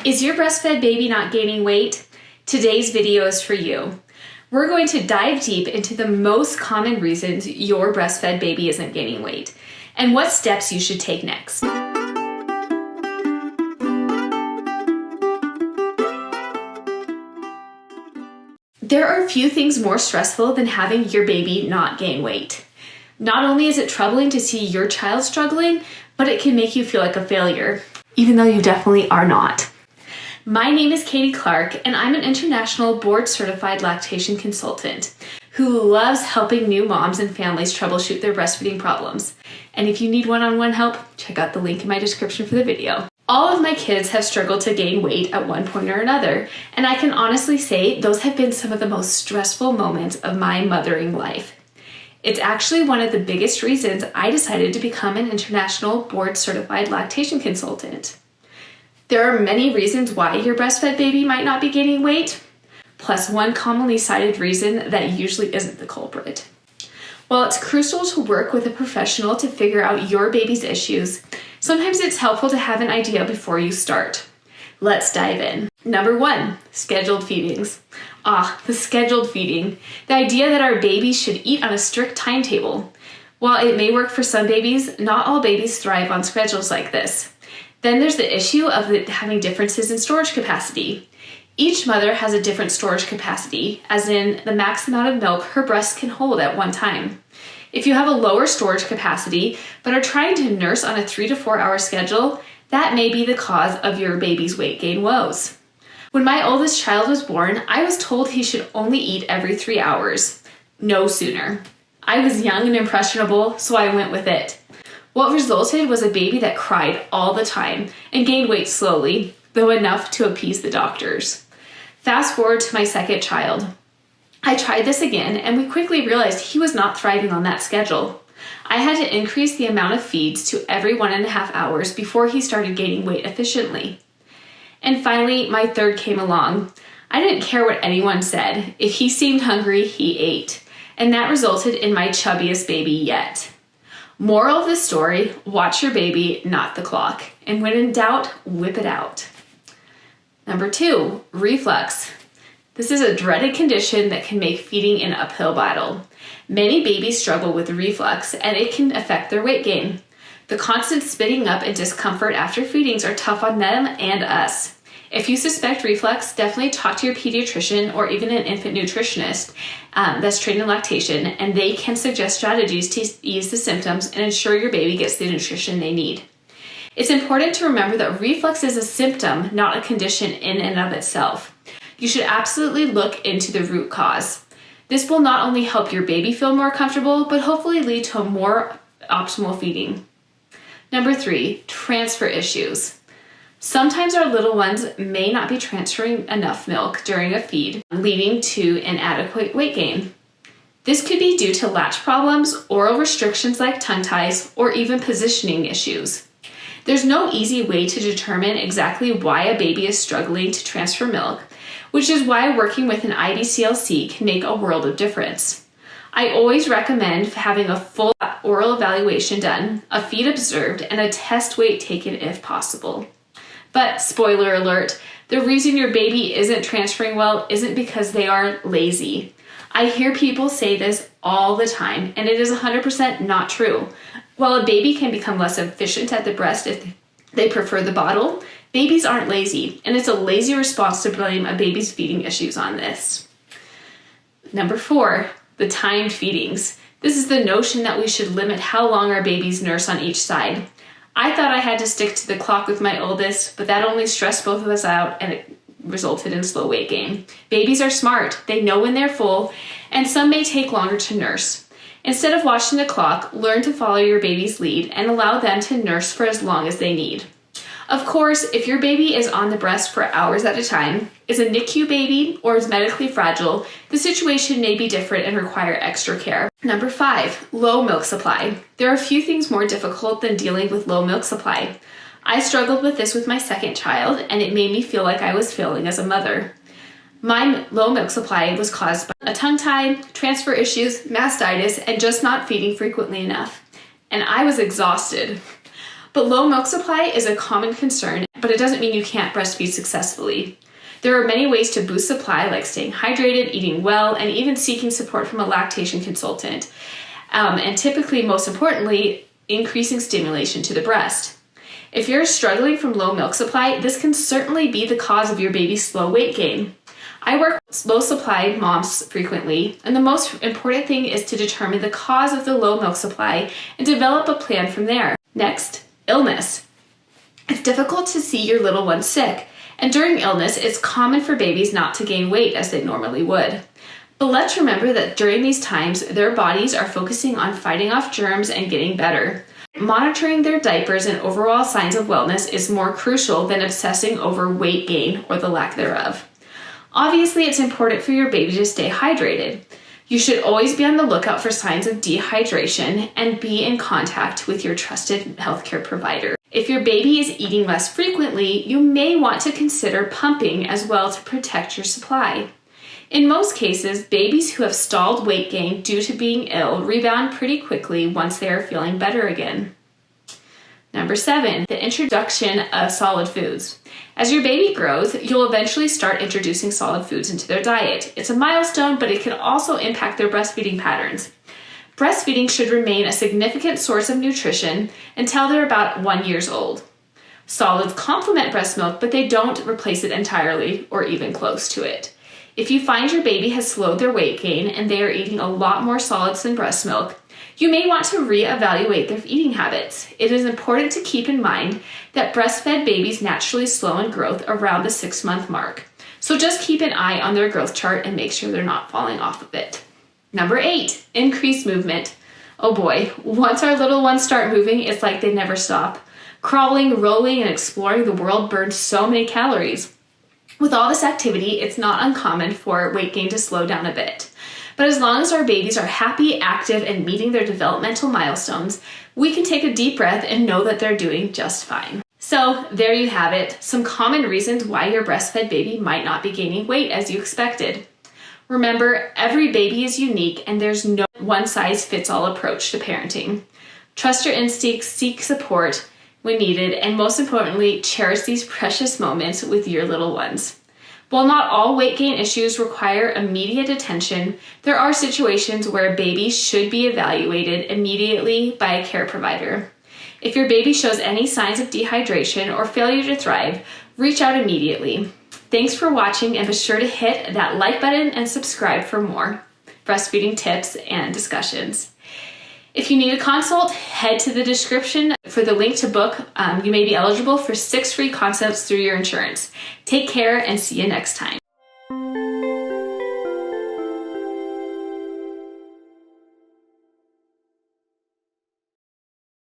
Is your breastfed baby not gaining weight? Today's video is for you. We're going to dive deep into the most common reasons your breastfed baby isn't gaining weight and what steps you should take next. There are few things more stressful than having your baby not gain weight. Not only is it troubling to see your child struggling, but it can make you feel like a failure, even though you definitely are not. My name is Katie Clark, and I'm an international board-certified lactation consultant who loves helping new moms and families troubleshoot their breastfeeding problems. And if you need one-on-one help, check out the link in my description for the video. All of my kids have struggled to gain weight at one point or another, and I can honestly say those have been some of the most stressful moments of my mothering life. It's actually one of the biggest reasons I decided to become an international board-certified lactation consultant. There are many reasons why your breastfed baby might not be gaining weight, plus one commonly cited reason that usually isn't the culprit. While it's crucial to work with a professional to figure out your baby's issues, sometimes it's helpful to have an idea before you start. Let's dive in. Number 1, scheduled feedings. The scheduled feeding. The idea that our babies should eat on a strict timetable. While it may work for some babies, not all babies thrive on schedules like this. Then there's the issue of having differences in storage capacity. Each mother has a different storage capacity, as in the max amount of milk her breast can hold at one time. If you have a lower storage capacity, but are trying to nurse on a 3 to 4 hour schedule, that may be the cause of your baby's weight gain woes. When my oldest child was born, I was told he should only eat every 3 hours, no sooner. I was young and impressionable, so I went with it. What resulted was a baby that cried all the time and gained weight slowly, though enough to appease the doctors. Fast forward to my second child. I tried this again, and we quickly realized he was not thriving on that schedule. I had to increase the amount of feeds to every 1.5 hours before he started gaining weight efficiently. And finally, my third came along. I didn't care what anyone said. If he seemed hungry, he ate. And that resulted in my chubbiest baby yet. Moral of the story, watch your baby, not the clock. And when in doubt, whip it out. Number 2, reflux. This is a dreaded condition that can make feeding an uphill battle. Many babies struggle with reflux, and it can affect their weight gain. The constant spitting up and discomfort after feedings are tough on them and us. If you suspect reflux, definitely talk to your pediatrician or even an infant nutritionist that's trained in lactation, and they can suggest strategies to ease the symptoms and ensure your baby gets the nutrition they need. It's important to remember that reflux is a symptom, not a condition in and of itself. You should absolutely look into the root cause. This will not only help your baby feel more comfortable, but hopefully lead to a more optimal feeding. Number 3, transfer issues. Sometimes our little ones may not be transferring enough milk during a feed, leading to inadequate weight gain. This could be due to latch problems, oral restrictions like tongue ties, or even positioning issues. There's no easy way to determine exactly why a baby is struggling to transfer milk, which is why working with an IBCLC can make a world of difference. I always recommend having a full oral evaluation done, a feed observed, and a test weight taken if possible. But spoiler alert, the reason your baby isn't transferring well isn't because they are lazy. I hear people say this all the time, and it is 100% not true. While a baby can become less efficient at the breast if they prefer the bottle, babies aren't lazy, and it's a lazy response to blame a baby's feeding issues on this. Number 4, the timed feedings. This is the notion that we should limit how long our babies nurse on each side. I thought I had to stick to the clock with my oldest, but that only stressed both of us out and it resulted in slow weight gain. Babies are smart. They know when they're full, and some may take longer to nurse. Instead of watching the clock, learn to follow your baby's lead and allow them to nurse for as long as they need. Of course, if your baby is on the breast for hours at a time, is a NICU baby, or is medically fragile, the situation may be different and require extra care. Number 5, low milk supply. There are few things more difficult than dealing with low milk supply. I struggled with this with my second child, and it made me feel like I was failing as a mother. My low milk supply was caused by a tongue tie, transfer issues, mastitis, and just not feeding frequently enough. And I was exhausted. But low milk supply is a common concern, but it doesn't mean you can't breastfeed successfully. There are many ways to boost supply, like staying hydrated, eating well, and even seeking support from a lactation consultant. And typically, most importantly, increasing stimulation to the breast. If you're struggling from low milk supply, this can certainly be the cause of your baby's slow weight gain. I work with low supply moms frequently, and the most important thing is to determine the cause of the low milk supply and develop a plan from there. Next, illness. It's difficult to see your little one sick, and during illness, it's common for babies not to gain weight as they normally would. But let's remember that during these times, their bodies are focusing on fighting off germs and getting better. Monitoring their diapers and overall signs of wellness is more crucial than obsessing over weight gain or the lack thereof. Obviously, it's important for your baby to stay hydrated. You should always be on the lookout for signs of dehydration and be in contact with your trusted healthcare provider. If your baby is eating less frequently, you may want to consider pumping as well to protect your supply. In most cases, babies who have stalled weight gain due to being ill rebound pretty quickly once they are feeling better again. Number 7, the introduction of solid foods. As your baby grows, you'll eventually start introducing solid foods into their diet. It's a milestone, but it can also impact their breastfeeding patterns. Breastfeeding should remain a significant source of nutrition until they're about 1 year old. Solids complement breast milk, but they don't replace it entirely or even close to it. If you find your baby has slowed their weight gain and they are eating a lot more solids than breast milk, you may want to reevaluate their eating habits. It is important to keep in mind that breastfed babies naturally slow in growth around the 6-month mark. So just keep an eye on their growth chart and make sure they're not falling off of it. Number 8, increased movement. Oh boy, once our little ones start moving, it's like they never stop. Crawling, rolling, and exploring the world burns so many calories. With all this activity, it's not uncommon for weight gain to slow down a bit. But as long as our babies are happy, active, and meeting their developmental milestones, we can take a deep breath and know that they're doing just fine. So there you have it, some common reasons why your breastfed baby might not be gaining weight as you expected. Remember, every baby is unique and there's no one-size-fits-all approach to parenting. Trust your instincts, seek support when needed, and most importantly, cherish these precious moments with your little ones. While not all weight gain issues require immediate attention, there are situations where babies should be evaluated immediately by a care provider. If your baby shows any signs of dehydration or failure to thrive, reach out immediately. Thanks for watching, and be sure to hit that like button and subscribe for more breastfeeding tips and discussions. If you need a consult, head to the description for the link to book. You may be eligible for 6 free consults through your insurance. Take care and see you next time.